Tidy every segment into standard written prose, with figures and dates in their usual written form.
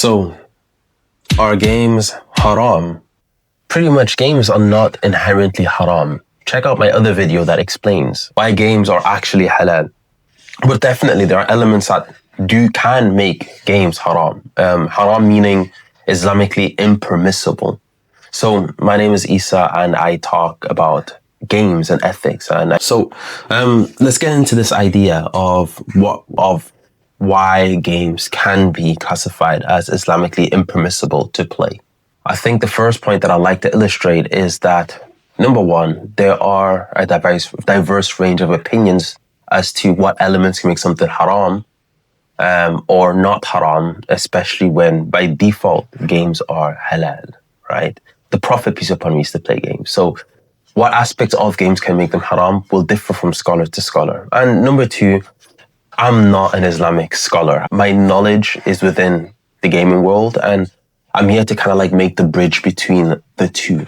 So, are games haram? Pretty much games are not inherently haram. Check out my other video that explains why games are actually halal. But definitely there are elements that can make games haram. Haram meaning Islamically impermissible. So my name is Isa and I talk about games and ethics. And so let's get into this idea of why games can be classified as Islamically impermissible to play. I think the first point that I'd like to illustrate is that, number one, there are a diverse range of opinions as to what elements can make something haram or not haram, especially when by default games are halal, right? The Prophet, peace upon him, used to play games. So what aspects of games can make them haram will differ from scholar to scholar. And number two, I'm not an Islamic scholar. My knowledge is within the gaming world, and I'm here to kind of like make the bridge between the two.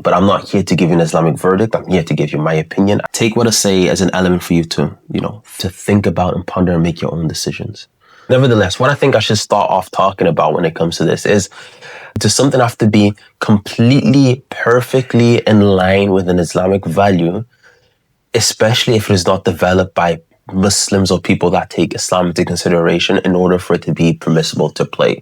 But I'm not here to give you an Islamic verdict. I'm here to give you my opinion. Take what I say as an element for you to, to think about and ponder and make your own decisions. Nevertheless, what I think I should start off talking about when it comes to this is, does something have to be completely, perfectly in line with an Islamic value, especially if it is not developed by Muslims or people that take Islam into consideration in order for it to be permissible to play?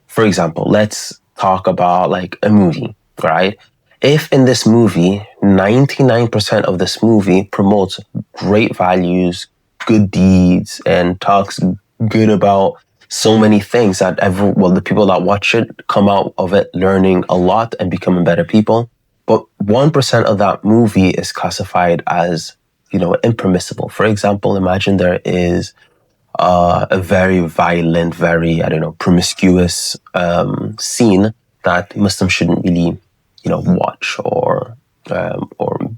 For example, let's talk about like a movie, right? If in this movie, 99% of this movie promotes great values, good deeds, and talks good about so many things that the people that watch it come out of it learning a lot and becoming better people. But 1% of that movie is classified as, impermissible. For example, imagine there is a very violent, very, promiscuous scene that Muslims shouldn't really, watch or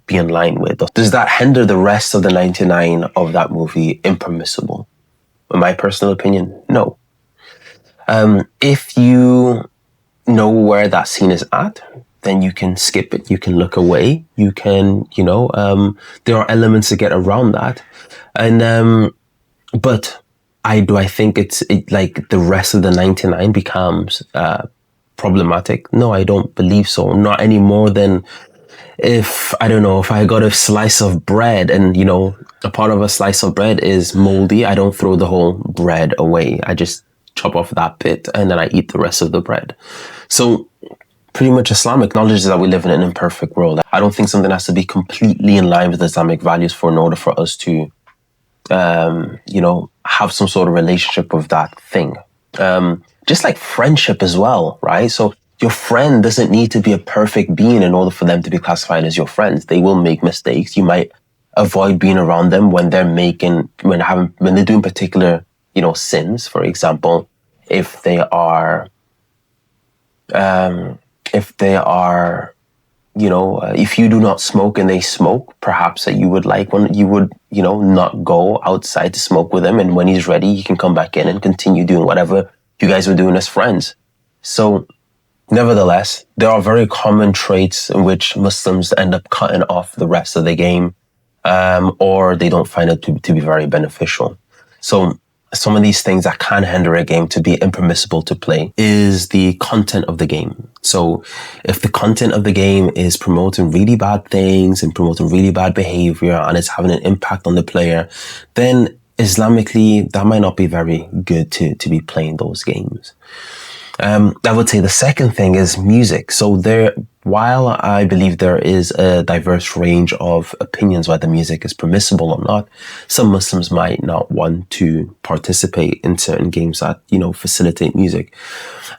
be in line with. Does that hinder the rest of the 99 of that movie impermissible? In my personal opinion, no. If you know where that scene is at, then you can skip it. You can look away. You can, there are elements to get around that. And, but I think it's like the rest of the 99 becomes problematic? No, I don't believe so. Not any more than if I got a slice of bread and, a part of a slice of bread is moldy, I don't throw the whole bread away. I just chop off that bit and then I eat the rest of the bread. So pretty much Islam acknowledges that we live in an imperfect world. I don't think something has to be completely in line with Islamic values in order for us to have some sort of relationship with that thing. Just like friendship as well, right? So your friend doesn't need to be a perfect being in order for them to be classified as your friends. They will make mistakes. You might avoid being around them when they're doing particular, sins. For example, if they are, if you do not smoke and they smoke, perhaps that you would not go outside to smoke with him. And when he's ready, you can come back in and continue doing whatever you guys were doing as friends. So nevertheless, there are very common traits in which Muslims end up cutting off the rest of the game, or they don't find it to be very beneficial. So some of these things that can hinder a game to be impermissible to play is the content of the game. So if the content of the game is promoting really bad things and promoting really bad behavior and it's having an impact on the player, then Islamically, that might not be very good to be playing those games. I would say the second thing is music. So while I believe there is a diverse range of opinions whether music is permissible or not, some Muslims might not want to participate in certain games that, facilitate music.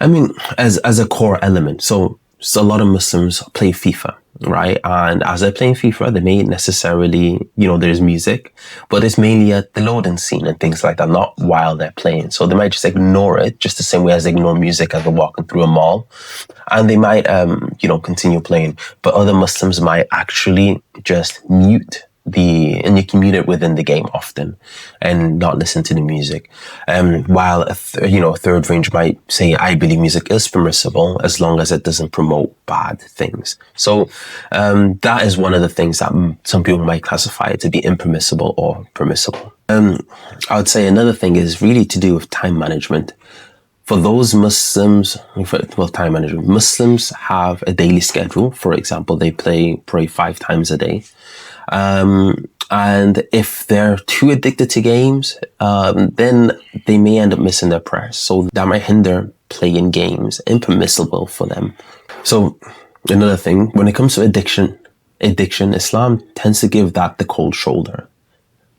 I mean, as a core element. So a lot of Muslims play FIFA, right? And as they're playing FIFA, they may necessarily, there's music, but it's mainly at the loading scene and things like that, not while they're playing. So they might just ignore it, just the same way as they ignore music as they're walking through a mall. And they might, continue playing. But other Muslims might actually just mute and you can mute it within the game often and not listen to the music. While a third range might say, I believe music is permissible as long as it doesn't promote bad things. So that is one of the things that some people might classify to be impermissible or permissible. I would say another thing is really to do with time management. For those Muslims, well, time management, Muslims have a daily schedule. For example, they pray 5 times a day. And if they're too addicted to games, then they may end up missing their prayers. So that might hinder playing games, impermissible for them. So another thing, when it comes to addiction, Islam tends to give that the cold shoulder.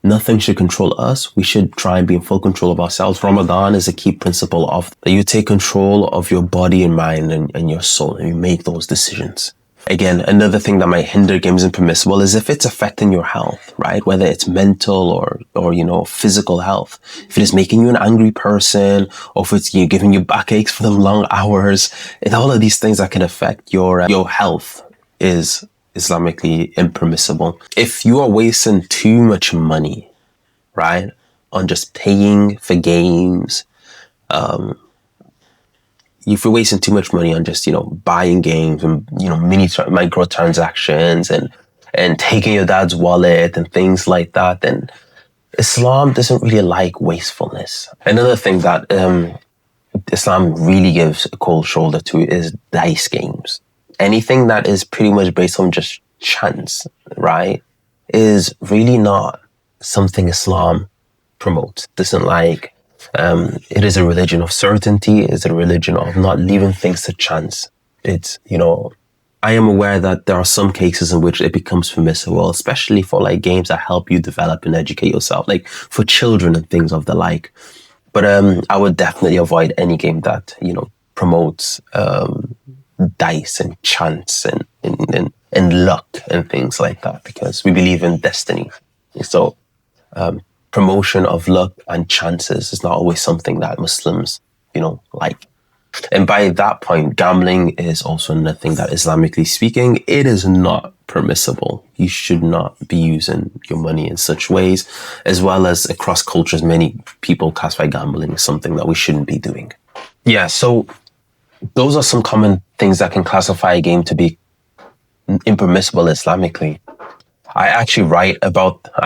Nothing should control us. We should try and be in full control of ourselves. Ramadan is a key principle of that you take control of your body and mind and your soul, and you make those decisions. Again, another thing that might hinder games impermissible is if it's affecting your health, right? Whether it's mental or physical health. If it is making you an angry person, or if it's giving you backaches for them long hours, and all of these things that can affect your health is Islamically impermissible. If you are wasting too much money, right, on just paying for games, if you're wasting too much money on just, buying games and, microtransactions and taking your dad's wallet and things like that, then Islam doesn't really like wastefulness. Another thing that Islam really gives a cold shoulder to is dice games. Anything that is pretty much based on just chance, right, is really not something Islam promotes. Doesn't like. It is a religion of certainty. It's a religion of not leaving things to chance. It's, I am aware that there are some cases in which it becomes permissible, especially for like games that help you develop and educate yourself, like for children and things of the like. But I would definitely avoid any game that, promotes dice and chance and luck and things like that, because we believe in destiny. So promotion of luck and chances is not always something that Muslims, like. And by that point, gambling is also nothing that, Islamically speaking, it is not permissible. You should not be using your money in such ways, as well as across cultures, many people classify gambling as something that we shouldn't be doing. Yeah, so those are some common things that can classify a game to be impermissible Islamically. I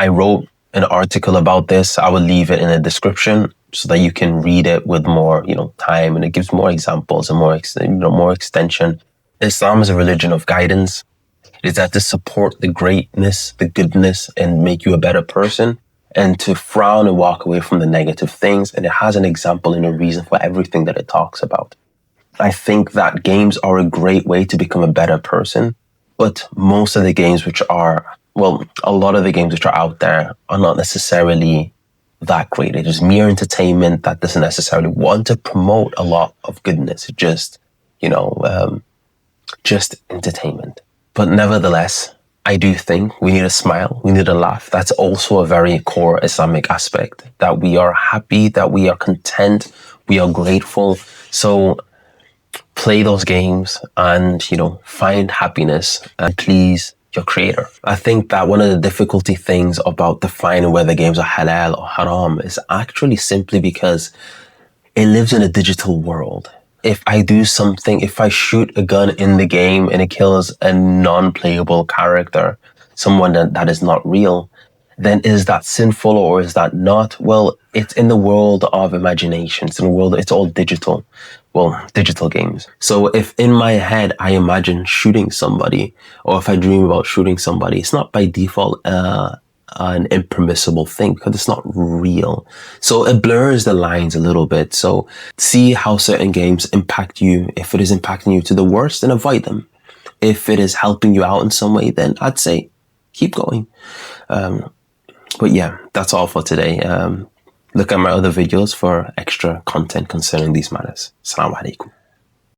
wrote an article about this. I will leave it in the description so that you can read it with more, time, and it gives more examples and more extension. Islam is a religion of guidance. It is that to support the greatness, the goodness, and make you a better person, and to frown and walk away from the negative things. And it has an example and a reason for everything that it talks about. I think that games are a great way to become a better person, but most of the games a lot of the games which are out there are not necessarily that great. It is mere entertainment that doesn't necessarily want to promote a lot of goodness. It's just, just entertainment. But nevertheless, I do think we need a smile. We need a laugh. That's also a very core Islamic aspect, that we are happy, that we are content, we are grateful. So play those games and, find happiness and please your creator. I think that one of the difficulty things about defining whether games are halal or haram is actually simply because it lives in a digital world. If I do something, if I shoot a gun in the game and it kills a non-playable character, someone that is not real, then is that sinful or is that not? Well, it's in the world of imagination. It's in the world, it's all digital. Well, digital games. So if in my head I imagine shooting somebody, or if I dream about shooting somebody, it's not by default an impermissible thing because it's not real. So it blurs the lines a little bit. So see how certain games impact you. If it is impacting you to the worst, then avoid them. If it is helping you out in some way, then I'd say keep going. But yeah, that's all for today. Look at my other videos for extra content concerning these matters. Assalamu alaikum.